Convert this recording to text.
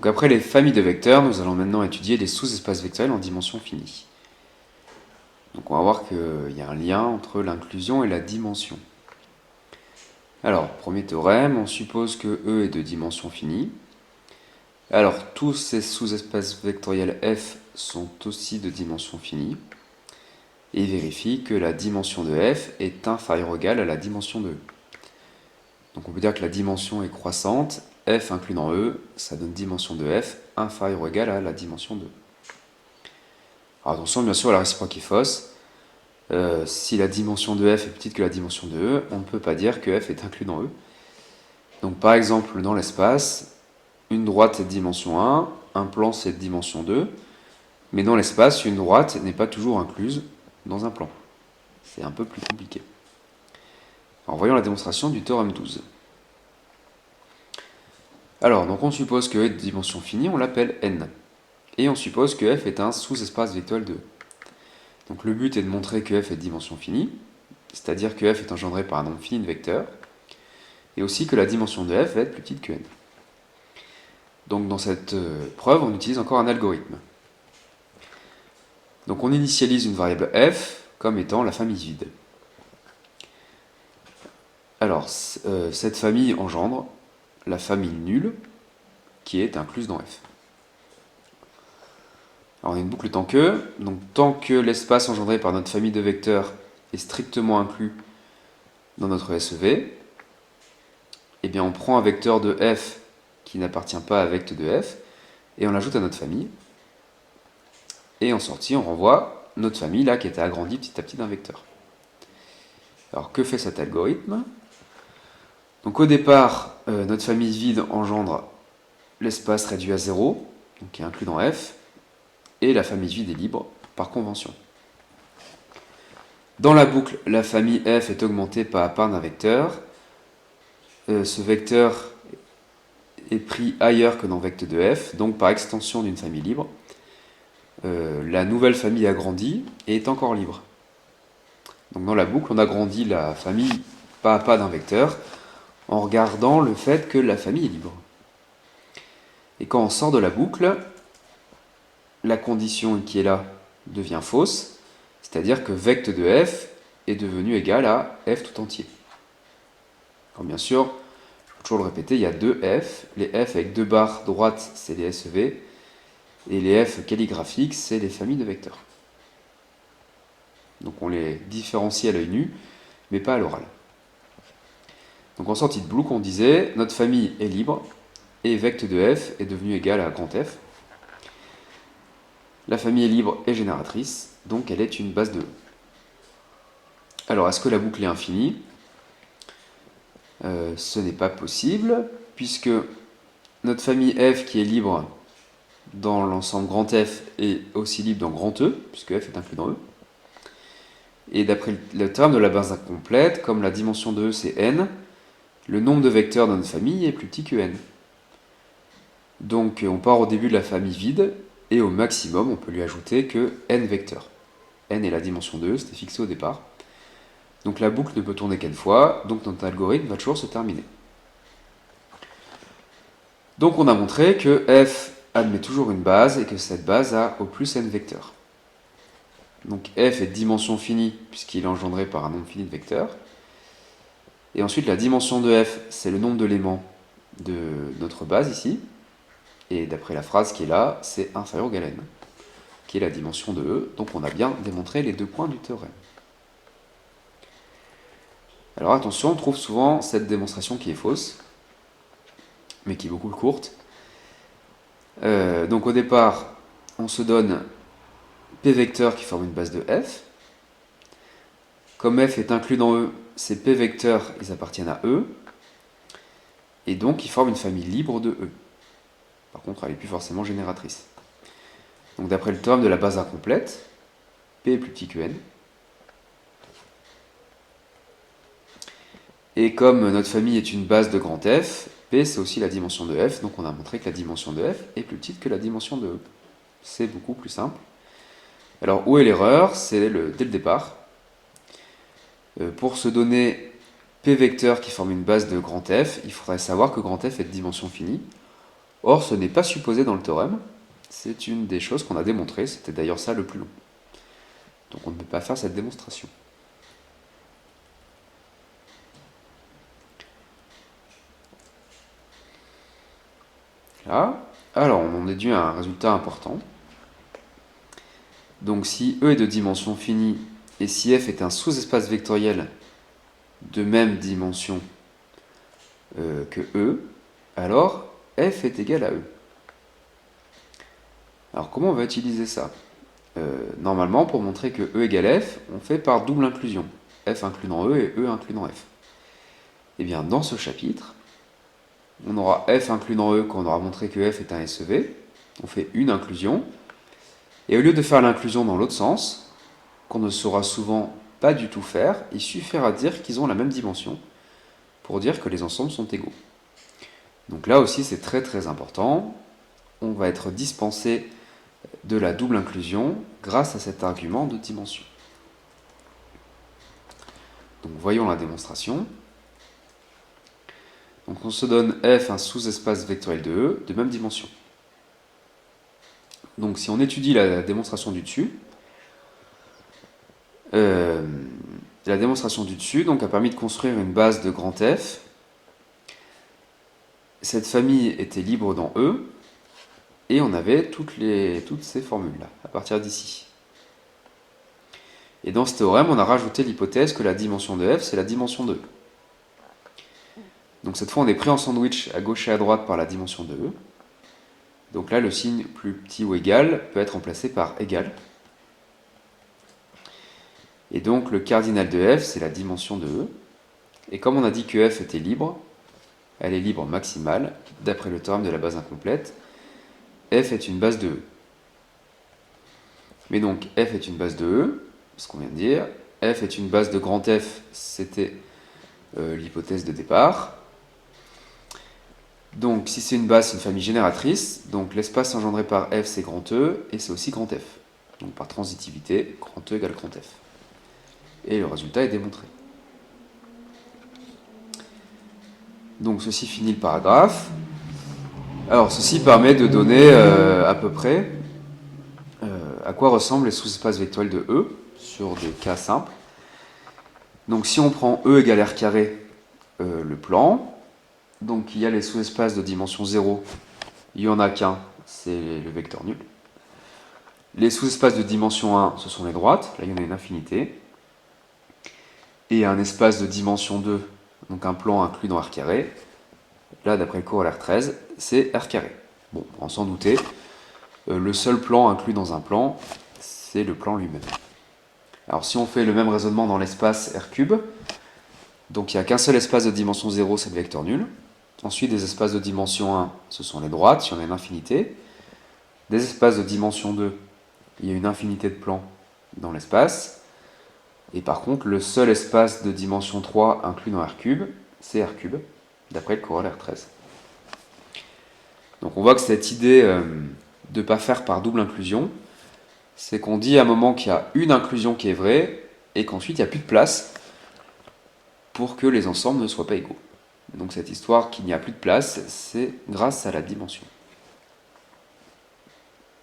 Donc après les familles de vecteurs, nous allons maintenant étudier les sous-espaces vectoriels en dimension finie. Donc on va voir qu'il y a un lien entre l'inclusion et la dimension. Alors, premier théorème, on suppose que E est de dimension finie. Alors, tous ces sous-espaces vectoriels F sont aussi de dimension finie. Et vérifie que la dimension de F est inférieure ou égale à la dimension de E. Donc on peut dire que la dimension est croissante, F inclus dans E, ça donne dimension de F inférieure ou égale à la dimension de E. Alors attention, bien sûr, la réciproque est fausse. Si la dimension de F est petite que la dimension de E, on ne peut pas dire que F est inclus dans E. Donc par exemple, dans l'espace, une droite est de dimension 1, un plan c'est de dimension 2, mais dans l'espace, une droite n'est pas toujours incluse dans un plan. C'est un peu plus compliqué. Alors voyons la démonstration du théorème 12. Alors, donc on suppose que E est de dimension finie, on l'appelle N. Et on suppose que F est un sous-espace vectoriel de E. Donc le but est de montrer que F est de dimension finie, c'est-à-dire que F est engendré par un nombre fini de vecteurs, et aussi que la dimension de F va être plus petite que N. Donc dans cette preuve, on utilise encore un algorithme. Donc on initialise une variable F comme étant la famille vide. Alors, cette famille engendre la famille nulle qui est incluse dans F. Alors on a une boucle tant que, donc tant que l'espace engendré par notre famille de vecteurs est strictement inclus dans notre SEV, eh bien on prend un vecteur de F qui n'appartient pas à vecteur de F et on l'ajoute à notre famille. Et en sortie, on renvoie notre famille là qui était agrandie petit à petit d'un vecteur. Alors que fait cet algorithme? Donc au départ, notre famille vide engendre l'espace réduit à 0, donc qui est inclus dans F, et la famille vide est libre par convention. Dans la boucle, la famille F est augmentée par la part d'un vecteur. Ce vecteur est pris ailleurs que dans vecteur de F, donc par extension d'une famille libre. La nouvelle famille agrandie est encore libre. Donc dans la boucle, on agrandit la famille pas à pas d'un vecteur en regardant le fait que la famille est libre. Et quand on sort de la boucle, la condition qui est là devient fausse, c'est-à-dire que vecteur de F est devenu égal à F tout entier. Alors bien sûr, il faut toujours le répéter, il y a deux F. Les F avec deux barres droites, c'est les SEV, et les F calligraphiques, c'est les familles de vecteurs. Donc on les différencie à l'œil nu, mais pas à l'oral. Donc en sortie de boucle, on disait, notre famille est libre, et vecteur de F est devenu égal à grand F. La famille est libre et génératrice, donc elle est une base de E. Alors, est-ce que la boucle est infinie? Ce n'est pas possible, puisque notre famille F qui est libre dans l'ensemble grand F est aussi libre dans grand E, puisque F est inclus dans E. Et d'après le terme de la base incomplète, comme la dimension de E c'est n, le nombre de vecteurs dans notre famille est plus petit que n. Donc on part au début de la famille vide, et au maximum on peut lui ajouter que n vecteurs. N est la dimension de E, c'était fixé au départ. Donc la boucle ne peut tourner qu'une fois, donc notre algorithme va toujours se terminer. Donc on a montré que F admet toujours une base et que cette base a au plus n vecteurs. Donc F est de dimension finie puisqu'il est engendré par un nombre fini de vecteurs. Et ensuite la dimension de F, c'est le nombre d'éléments de notre base ici. Et d'après la phrase qui est là, c'est inférieur ou égal à n, qui est la dimension de E. Donc on a bien démontré les deux points du théorème. Alors attention, on trouve souvent cette démonstration qui est fausse, mais qui est beaucoup plus courte. Donc au départ, on se donne P vecteurs qui forment une base de F. Comme F est inclus dans E, ces P vecteurs, ils appartiennent à E. Et donc ils forment une famille libre de E. Par contre, elle n'est plus forcément génératrice. Donc d'après le théorème de la base incomplète, P est plus petit que N. Et comme notre famille est une base de grand F, P c'est aussi la dimension de F, donc on a montré que la dimension de F est plus petite que la dimension de E. C'est beaucoup plus simple. Alors où est l'erreur? C'est dès le départ. Pour se donner P vecteurs qui forment une base de grand F, il faudrait savoir que grand F est de dimension finie. Or, ce n'est pas supposé dans le théorème. C'est une des choses qu'on a démontrées. C'était d'ailleurs ça le plus long. Donc on ne peut pas faire cette démonstration. Là, alors on en déduit un résultat important. Donc si E est de dimension finie et si F est un sous-espace vectoriel de même dimension que E, alors F est égal à E. Alors comment on va utiliser ça? Normalement, pour montrer que E égale F, on fait par double inclusion. F incluant E et E incluant F. Et bien dans ce chapitre, on aura F incluant E quand on aura montré que F est un SEV. On fait une inclusion. Et au lieu de faire l'inclusion dans l'autre sens, qu'on ne saura souvent pas du tout faire, il suffira de dire qu'ils ont la même dimension pour dire que les ensembles sont égaux. Donc là aussi c'est très très important. On va être dispensé de la double inclusion grâce à cet argument de dimension. Donc voyons la démonstration. Donc on se donne F un sous-espace vectoriel de E de même dimension. Donc si on étudie la démonstration du dessus, la démonstration du dessus donc, a permis de construire une base de grand F. Cette famille était libre dans E, et on avait toutes ces formules-là, à partir d'ici. Et dans ce théorème, on a rajouté l'hypothèse que la dimension de F, c'est la dimension de E. Donc cette fois, on est pris en sandwich à gauche et à droite par la dimension de E. Donc là, le signe plus petit ou égal peut être remplacé par égal. Et donc le cardinal de F, c'est la dimension de E. Et comme on a dit que F était libre, elle est libre maximale, d'après le théorème de la base incomplète, F est une base de E. Mais donc F est une base de E, ce qu'on vient de dire. F est une base de grand F, c'était l'hypothèse de départ. Donc si c'est une base, c'est une famille génératrice. Donc l'espace engendré par F, c'est grand E, et c'est aussi grand F. Donc par transitivité, grand E égale grand F. Et le résultat est démontré. Donc ceci finit le paragraphe. Alors ceci permet de donner à peu près à quoi ressemblent les sous-espaces vectoriels de E sur des cas simples. Donc si on prend E égale R carré, le plan, donc il y a les sous-espaces de dimension 0, il n'y en a qu'un, c'est le vecteur nul. Les sous-espaces de dimension 1, ce sont les droites, là il y en a une infinité. Et un espace de dimension 2, donc un plan inclus dans R carré, là d'après le corollaire 13, c'est R carré. Bon, on s'en douter, le seul plan inclus dans un plan, c'est le plan lui-même. Alors si on fait le même raisonnement dans l'espace R cube, donc il n'y a qu'un seul espace de dimension 0, c'est le vecteur nul. Ensuite, des espaces de dimension 1, ce sont les droites, il y en a une infinité. Des espaces de dimension 2, il y a une infinité de plans dans l'espace. Et par contre, le seul espace de dimension 3 inclus dans R cube, c'est R cube, d'après le corollaire 13. Donc on voit que cette idée de ne pas faire par double inclusion, c'est qu'on dit à un moment qu'il y a une inclusion qui est vraie, et qu'ensuite il n'y a plus de place pour que les ensembles ne soient pas égaux. Donc cette histoire qu'il n'y a plus de place, c'est grâce à la dimension.